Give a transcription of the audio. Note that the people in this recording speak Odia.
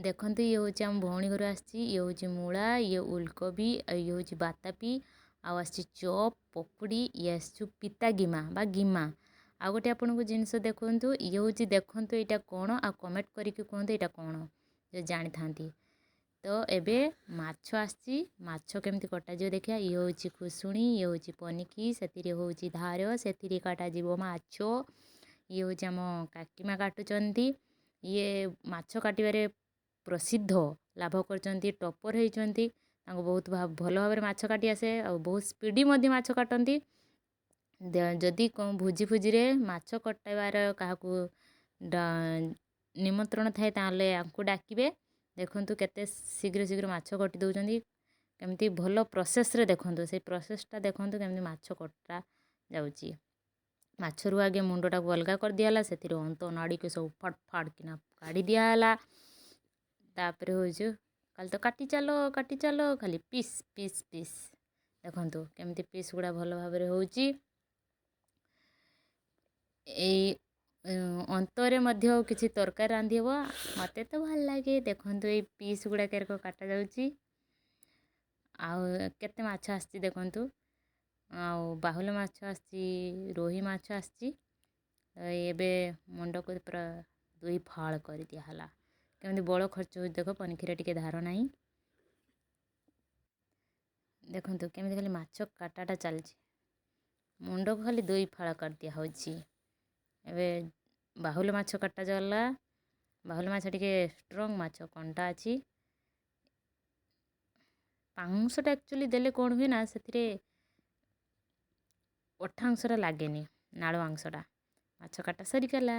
ଦେଖନ୍ତୁ ଇଏ ହେଉଛି ଆମ ଭଉଣୀ ଘରୁ ଆସିଛି। ଇଏ ହେଉଛି ମୂଳା, ଇଏ ଉଲକୋବି, ଆଉ ଇଏ ହେଉଛି ବାତାପି, ଆଉ ଆସିଛି ଚପ୍, ପକୁଡ଼ି, ଇଏ ଆସିଛୁ ପିତା ଗିମା ବା ଗିମା। ଆଉ ଗୋଟେ ଆପଣଙ୍କୁ ଜିନିଷ ଦେଖନ୍ତୁ, ଇଏ ହେଉଛି ଦେଖନ୍ତୁ ଏଇଟା କ'ଣ, ଆଉ କମେଣ୍ଟ କରିକି କୁହନ୍ତୁ ଏଇଟା କ'ଣ ଯଦି ଜାଣିଥାନ୍ତି। ତ ଏବେ ମାଛ ଆସିଛି, ମାଛ କେମିତି କଟାଯିବ ଦେଖିବା। ଇଏ ହେଉଛି ଖୁସୁଣି, ଇଏ ହେଉଛି ପନିକି, ସେଥିରେ ହେଉଛି ଧାର, ସେଥିରେ କାଟାଯିବ ମାଛ। ଇଏ ହେଉଛି ଆମ କାକିମା କାଟୁଛନ୍ତି। ଇଏ ମାଛ କାଟିବାରେ ପ୍ରସିଦ୍ଧ ଲାଭ କରିଛନ୍ତି, ଟପର ହେଇଛନ୍ତି। ତାଙ୍କୁ ବହୁତ ଭଲ ଭାବରେ ମାଛ କାଟି ଆସେ, ଆଉ ବହୁତ ସ୍ପିଡ଼ି ମଧ୍ୟ ମାଛ କାଟନ୍ତି। ଯଦି ଭୋଜି ଫୋଜିରେ ମାଛ କଟାଇବାର କାହାକୁ ନିମନ୍ତ୍ରଣ ଥାଏ ତାହେଲେ ଆଙ୍କୁ ଡାକିବେ। ଦେଖନ୍ତୁ କେତେ ଶୀଘ୍ର ଶୀଘ୍ର ମାଛ କଟି ଦେଉଛନ୍ତି, କେମିତି ଭଲ ପ୍ରୋସେସ୍ରେ ଦେଖନ୍ତୁ, ସେଇ ପ୍ରୋସେସ୍ଟା ଦେଖନ୍ତୁ କେମିତି ମାଛ କଟା ଯାଉଛି। ମାଛରୁ ଆଗେ ମୁଣ୍ଡଟାକୁ ଅଲଗା କରିଦିଆହେଲା, ସେଥିରେ ଅନ୍ତ ନାଡ଼ିକି ସବୁ ଫଟ୍ ଫାଟ୍ କିନା କାଢ଼ି ଦିଆହେଲା। ତାପରେ ହେଉଛି ଖାଲି ତ କାଟି ଚାଲ ଖାଲି ପିସ୍ ପିସ୍ ପିସ୍। ଦେଖନ୍ତୁ କେମିତି ପିସ୍ ଗୁଡ଼ା ଭଲ ଭାବରେ ହେଉଛି। ଏଇ ଅନ୍ତରେ ମଧ୍ୟ କିଛି ତରକାରୀ ରାନ୍ଧି ହେବ, ମୋତେ ତ ଭଲ ଲାଗେ। ଦେଖନ୍ତୁ ଏଇ ପିସ୍ ଗୁଡ଼ାକ କାଟାଯାଉଛି। ଆଉ କେତେ ମାଛ ଆସିଛି ଦେଖନ୍ତୁ, ଆଉ ବାହୁଲ ମାଛ ଆସିଛି, ରୋହି ମାଛ ଆସିଛି। ଏବେ ମୁଣ୍ଡକୁ ପୁରା 2 ଫାଳ କରିଦିଆହେଲା। କେମିତି ବଳ ଖର୍ଚ୍ଚ ହେଉଛି ଦେଖ, ପନିକିରେ ଟିକେ ଧାର ନାହିଁ। ଦେଖନ୍ତୁ କେମିତି ଖାଲି ମାଛ କାଟାଟା ଚାଲିଛି, ମୁଣ୍ଡକୁ ଖାଲି 2 ଫାଳ କରିଦିଆ ହେଉଛି। ଏବେ ବାହୁଲ ମାଛ କଟାଗଲା। ବାହୁଲ ମାଛ ଟିକେ ଷ୍ଟ୍ରଙ୍ଗ ମାଛ, କଣ୍ଟା ଅଛି। ପାଉଁଶଟା ଆକ୍ଚୁଆଲି ଦେଲେ କ'ଣ ହୁଏ ନା, ସେଥିରେ ଅଠା ଅଂଶଟା ଲାଗେନି, ନାଳ ଅଂଶଟା। ମାଛ କାଟା ସରିଗଲା।